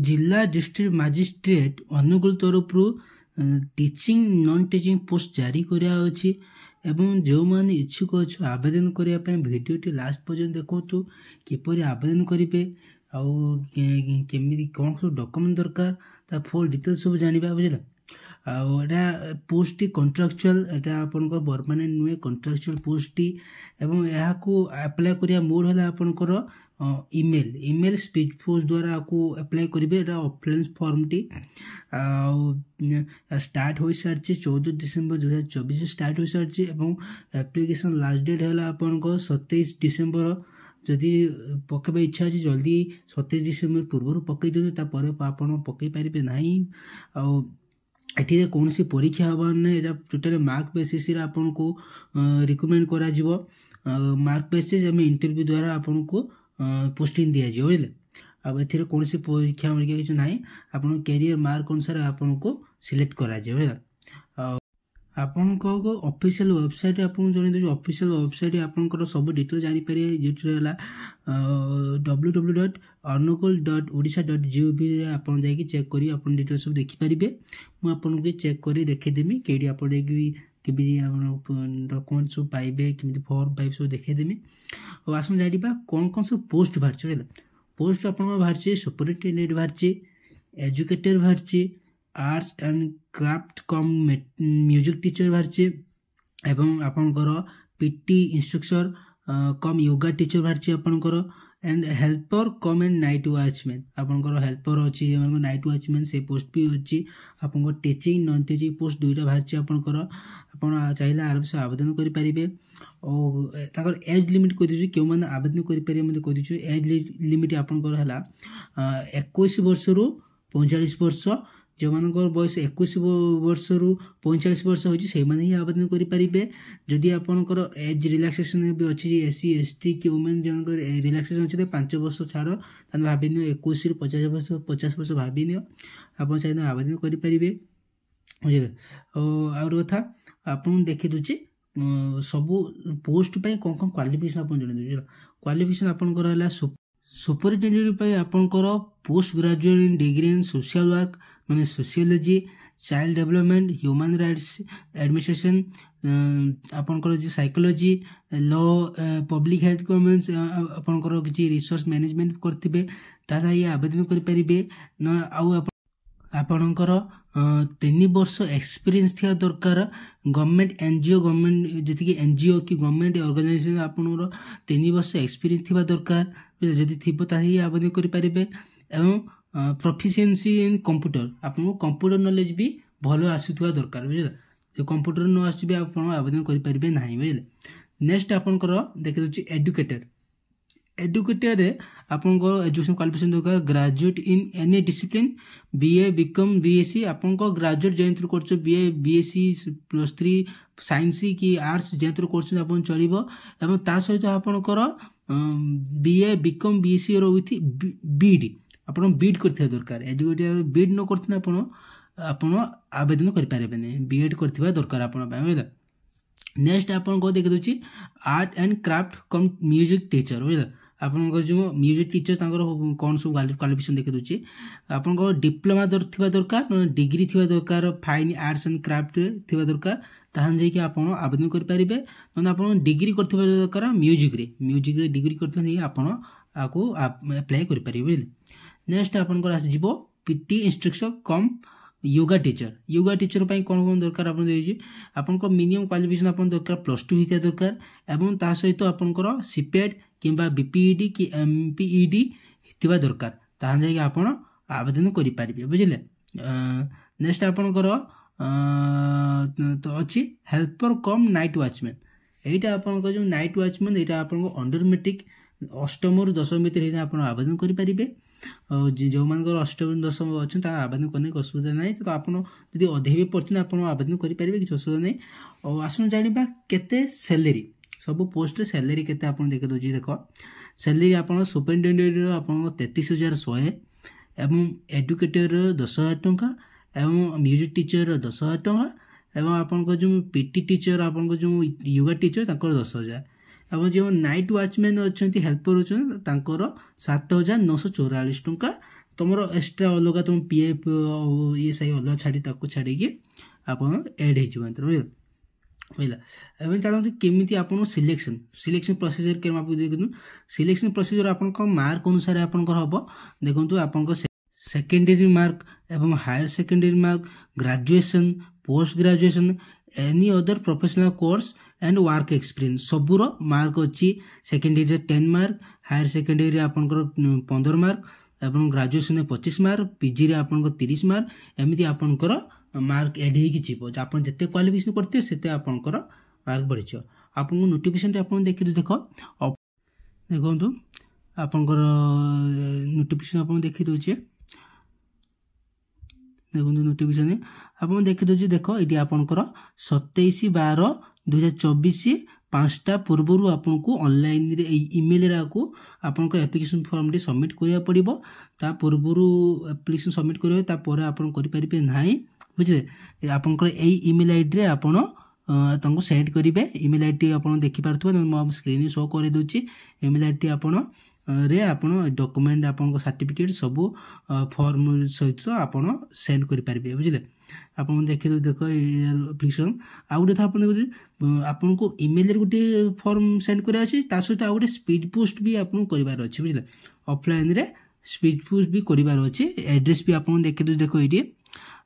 जिला district magistrate Angul तरफ teaching non teaching post जारी करा एवं जो मैंने इच्छुक अच्छे आवेदन करने भिडियोटी लास्ट पर्यंत देखो किपर आवेदन करेंगे आमी कौन सब डॉक्यूमेंट दरकार फुल डिटेल्स सब जाना बुझे आटा पोस्ट टी कंट्राक्चुअल एटा आपनकर परमानेंट नुहे कंट्राक्चुअल पोस्ट टी एवं यहाँ को अप्लाई करिया मोड है आपनकर ईमेल स्पीड पोस्ट द्वारा आपको अप्लाई करेंगे एटा ऑफलाइन फॉर्म टी स्टार्ट हो सारी 14 डिसेम्बर 2024 स्टार्ट हो सारी एवं एप्लिकेशन लास्ट डेट है आपनकर 27 डिसेम्बर जदि पकेबा इच्छा अच्छे जल्दी 27 डिसेम्बर पूर्व पकई दिखाते आप पकई पारे ना एठी कौन सी परीक्षा हबार ना यहाँ टोटाल मार्क बेसीस आपन को रिकमेंड करा मार्क बेसीस इंटरव्यू द्वारा आपन को पोस्टिंग दि जाए बुझे अब ए कौन सी परीक्षा किसी ना आप कैरियर मार्क अनुसार आपन को सिलेक्ट करा जाए बुझे आपन ऑफिशियल वेबसाइट आपको जन ऑफिशियल वेबसाइट आपंकर सब डिटेल जापर जो www.arnukul.odisha.gov आप चेक कर डिटेल सब देखिपारे मुझे चेक कर देखेदेमी कहीं आप डॉक्यूमेंट सब पाइबे केमी फॉर्म पाइबे सब देखेदेमी और आस जाना कौन कौन सब पोस्ट बाहर पोस्ट आप बाहर सुपरिटेडेंट बाहर एजुकेटर बाहर arts and craft come music teacher बाहर एवं आपंकर पीटी इंस्ट्रक्टर कम योगा टीचर बाहर आपंकर and helper come and night watchman आपंकर हेल्पर अच्छी नाइट वॉचमैन से पोस्ट भी अच्छी आपंकर टीचिंग नॉन टीचिंग पोस्ट दुईटा बाहर आपंकर आप चाहिए आराम से आवेदन करेंगे और एज लिमिट कह क्यों मैंने आवेदन करेंगे मुझे कह एज लिमिट आपंकर है 21 वर्ष रु 45 वर्ष जो मान बयस 21 वर्ष रु 45 वर्ष होती से ही आवेदन करेंगे जदि आपंकर एज रिलैक्सेशन भी अच्छी SC ST कि वुमेन जन रिलैक्सेशन अच्छे 5 वर्ष छाड़ भाव 21 रु 50 वर्ष भाव आप चाहिए आवेदन करेंगे बुझे और कथा आप देखी दूचे सब पोस्ट कौन कौन क्वालिफिकेशन आप जन क्वालिफिकेशन आपंकर सुपरिटेडेंट आपंकर post graduate in degree in social work माने sociology child development human rights administration आपंकर psychology law public health government आपंकर किसी रिसोर्स मैनेजमेंट करते ताला ये आवेदन करेंगे आपणकर 3 वर्ष एक्सपीरियंस थी दरकार गवर्नमेंट एनजीओ गवर्नमेंट जी एनजीओ कि गवर्नमेंट ऑर्गेनाइजेशन आपनर 3 वर्ष एक्सपीरियंस थी दरकार जदि थी आवेदन करेंगे एवं प्रोफिशिएंसी इन कंप्यूटर आपको कंप्यूटर नॉलेज भी भल आसुवा दरकार बुझे जो कंप्यूटर न आस आप आवेदन करेंगे ना बुझे नेक्स्ट आपंकर देखी दूसरी एडुकेटर आपंकर एजुकेशन क्वालिफिकेशन दरकार graduate in any discipline BA BCom BSc आपंकर ग्रेजुएट जैसे कर BA BSc +3 साइंस कि आर्ट्स जैसे कर चलो एवं ता सहित आपंकर BA BCom BSc with BD आप बीड कर दरकार एजुकेटर बीड न कर आवेदन करेंगे BEd कर दरकार आप नेक्स्ट आप देख दूसरी art and craft come music teacher बुझे आप जो म्यूजिक टीचर कौन सब क्वालिफिकेशन देखी दूसरी आप डिप्लोमा थी दरकार डिग्री थी दरकार फाइन आर्ट्स एंड क्राफ्ट थी दरकार ताहन जाकि आप आवेदन करेंगे ना आप डिग्री कर दरकार म्यूजिक डिग्री करते आपको अप्लाई करेंगे बुझे नेक्स्ट आपंकर आसो पीटी इंस्ट्रक्टर कम योगा टीचर कौन कौन दरकार आपंकर मिनिमम क्वालिफिकेशन आप दरकार +2 होता दरकार एवं ता सहित आपंकर CPET कि BPED कि MPED थी दरकार ताहन जाकि आप आवेदन करेंगे बुझे नेक्स्ट आपंकर तो अच्छी हेल्पर कम नाइट वॉचमैन यहाँ आपंकर जो नाइट वॉचमैन यहाँ आप अंडर मेट्रिक 8म रु 10वीं भितर आप आवेदन करेंगे जो मान 8वीं 10वीं अच्छे आवेदन करने की असुविधा ना तो आपड़ी अधिक भी पढ़ते आप आवेदन करेंगे किसी असुविधा नहीं और आसन जाना केते सैलरी सब पोस्ट सैलरी केते आप देख दूसरी देख सैलरी आप सुपरिटेडेंट आप 33,100 एवं एडुकेटर 10,000 टंका एवं म्यूजिक टीचर 10,000 टंका एवं आपन जो पीटी टीचर आपन जो योगा टीचर 10,000 एवं जो नाइट वॉचमैन अच्छा हेल्पर अच्छा 7,944 टंका तुम एक्सट्रा अलग तुम पीएफ ईएसआई अलग छाड़ी आपन एड हो बुझला एवं चलते केमी आप सिलेक्शन सिलेक्शन प्रोसीजर के देखो सिलेक्शन प्रोसीजर आप मार्क अनुसार आप देखो आप सेकेंडरी मार्क एवं higher secondary mark graduation post graduation any other professional course and work experience सबूर मार्क अच्छी सेकेंडरी 10 मार्क हायर सेकेंडरी आपंकर 15 मार्क एवं ग्रेजुएशन 25 मार्क पीजी रे आपन 30 मार्क एमती आपंकर मार्क एड हो आप जिते क्वालिफिकेशन करते से आपंकर मार्क बढ़ी आपको नोटिफिकेशन आप देखिए देख देखो आपंकर नोटिफिकेशन आप देखी दूचे देखो नोटिफिकेशन आप देखी दूचे देख ये आपंकर 27/12/2024 5टा पूर्व आपको ऑनलाइन इमेल आपको एप्लिकेशन फॉर्म टी सबमिट करा पड़ो ता पूर्व एप्लिकेशन सबमिट करेंगे आप करें ना बुझे आपंकर ईमेल आईडी रे आपण तांको सेंड करेंगे ईमेल आईडी आप देखिपे स्क्रीन शो कर दूची ईमेल आईडी आपण रे आपण डॉक्यूमेंट आपन सर्टिफिकेट सब फॉर्म सहित आपण सेंड करि पारिबे बुझले आपन देखि देख एप्लिकेशन आ गुटे था आपन को ईमेल रे गुटे फॉर्म सेंड करे अछि ता सहित आ गुटे स्पीड पोस्ट भी आपन करिवार अछि बुझले ऑफलाइन रे स्पीड पोस्ट भी करिवार अछि एड्रेस भी आपन देखि देख एडी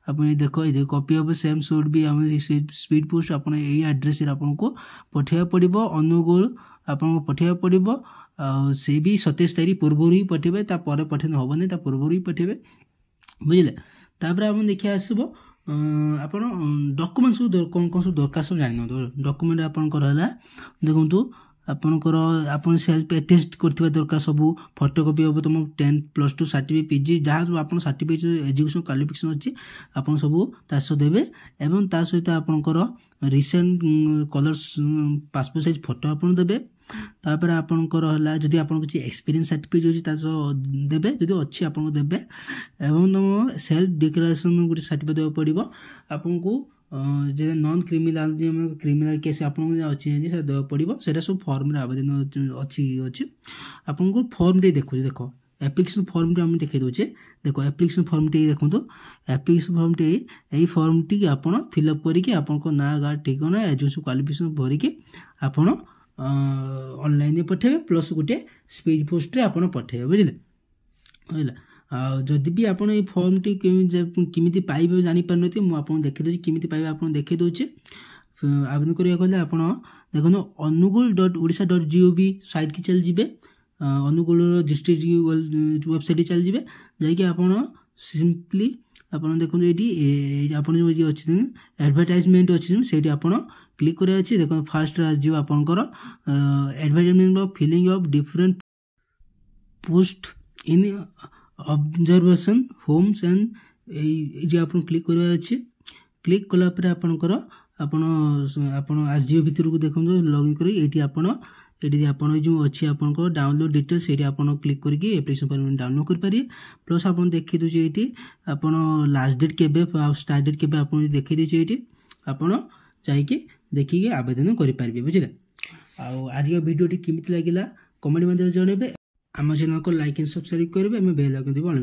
आपन देखो ये कॉपी ऑफ सेम शुड भी हम स्पीड पोस्ट आपन एई एड्रेस रे आपन को पठेया पड़िबो अनुगुल आपन को पठेया पड़िबो से भी 27 तारीख पूर्व ही पठेबे ता परे पठेन होबने ता पूर्व ही पठेबे बुझले तापर हम देखिया आसबो आपन डॉक्यूमेंट सब कोन कोन सब दरकार सब जानि न डॉक्यूमेंट आपन करला देखंतु आपनकर आपन सेल्फ अटेस्ट करथिबा दरकार सब फोटोकॉपी हो तुम 10+2 सर्टिफिकेट पीजी जहाँ सब आपन सर्टिफिकेट एजुकेशन क्वालिफिकेशन अच्छी आपन सब तास देबे एवं ता सहित आपनकर recent colours passport size photo आपन देबे तापर आपनकर हला जदि आपन किछि एक्सपीरियंस सर्टिफिकेट होछि तास देबे जदि अच्छी आपन देबे एवं तुम सेल्फ डिक्लेरेशन गुटे सर्टिफिकेट देबे पड़िबो आपन को जे नॉन क्रिमिनल क्रिमिनल केस आपन अच्छी से देवा पड़ो से सब फॉर्म रे आवेदन अच्छी आपन को फॉर्म टे देखो देखो एप्लिकेशन फॉर्म टे हम देखै दोचे देखो एप्लिकेशन फॉर्म टे देखो एप्लिकेशन फॉर्म टे यही फॉर्म टी आपन फिलअप करके आपन को ना गा ठिकाना एजुकेशन क्वालिफिकेशन भरिके आपन ऑनलाइन पठेबे प्लस गुटे स्पीड पोस्ट रे आपन पठेबे बुझले होला जदि भी आपन ये फॉर्म टी केमिति पाइबे जानि पारनथि मु आपन देखि दोछि केमिति पाइबे आपन देखि दोछि आवेदन करिया कहले आपन देखनो अनुगुल.odisha.gov साइट की चल जिबे अनुगुल डिस्ट्रिक्ट वेबसाइट चल जिबे जाय कि आपन सिंपली आपन देखो एटी आपन जो अछि एडवर्टाइजमेंट अछि सेठी आपन क्लिक करे अछि देखो फर्स्ट आ जियो आपनकर advertisement of filling of different post in observation homes and ये आपन क्लिक करबा अछि क्लिक कला पर आपनकर आपन आपन आजियो भितर को देखो लॉगिन करी एटी आपन जो अच्छी आपन को डाउनलोड डिटेल्स एटी आपन क्लिक करके एप्लिकेशन फॉर्म डाउनलोड कर पारी प्लस आपन देखि दोजे एटी आपन लास्ट डेट केबे स्टार्ट डेट केबे आपन देखि दिजे एटी आपन जाईके देखि के आवेदन करि पारबे बुझिले आ आज के वीडियो टी केमिति लागिला कमेंट में जणेबे आम चैनल को लाइक एंड सब्सक्राइब करेंगे बेल आइकन